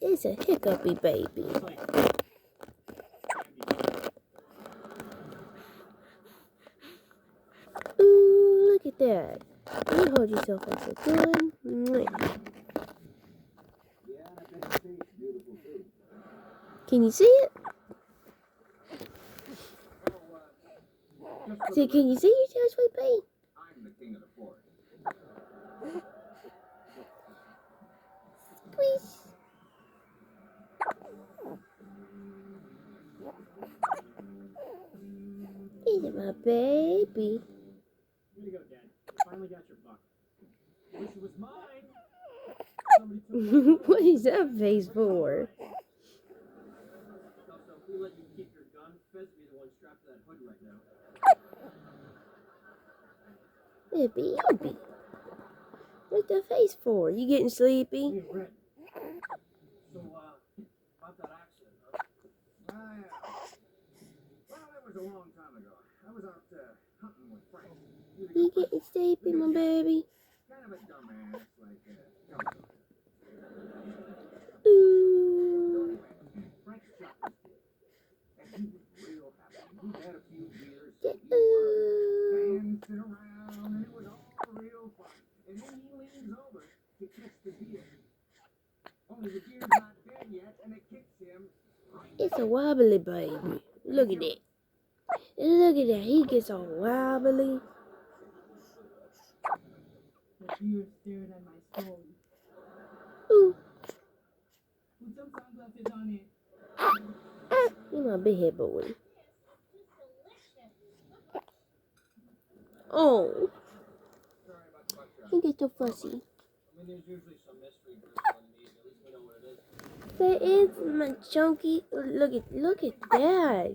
It's a hiccupy baby. Ooh, look at that. You hold yourself up so good. Can you see it? See, can you see yourself, sweet pea? I'm the king of the forest. Squeeze. He's my baby. Way to go, Dad. Finally got your buck. Wish it was mine. What is that face for? Also, if we let you keep your gun, Fez be the one strapped to that hood right now. Hey, baby. What's that face for? You getting sleepy? Hey, Red. So, about that accident, huh? Well, that was a long time ago. I was out, hunting with Frank. You getting sleepy, my baby? Kind of a dumbass, like, Ooh. Frank shot this kid. And he was real happy. He had a few beers. Yeah, He was dancing around, and it was all real fun. And then he leans over to kiss the deer. Only the deer's not dead yet, and it kicks him. It's a wobbly baby. Look at it. Look at that. He gets all wobbly. The deer stared at my soul. Ooh. Put some sunglasses on it. You my big head boy. Oh. Sorry about the buck drop. He gets so fussy. I mean, there's usually some mystery group on these. At least we know what it is. There is my chunky. Look at that.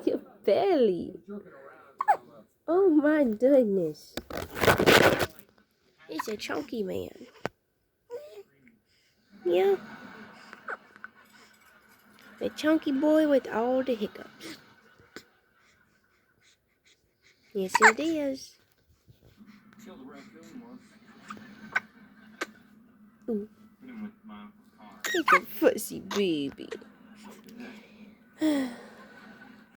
Your belly. Joking around, Oh my goodness. It's a chunky man. Yeah. A chunky boy with all the hiccups. Yes, it is. killed a raccoon once. Ooh. Hit him with my uncle's car. It's a fussy baby.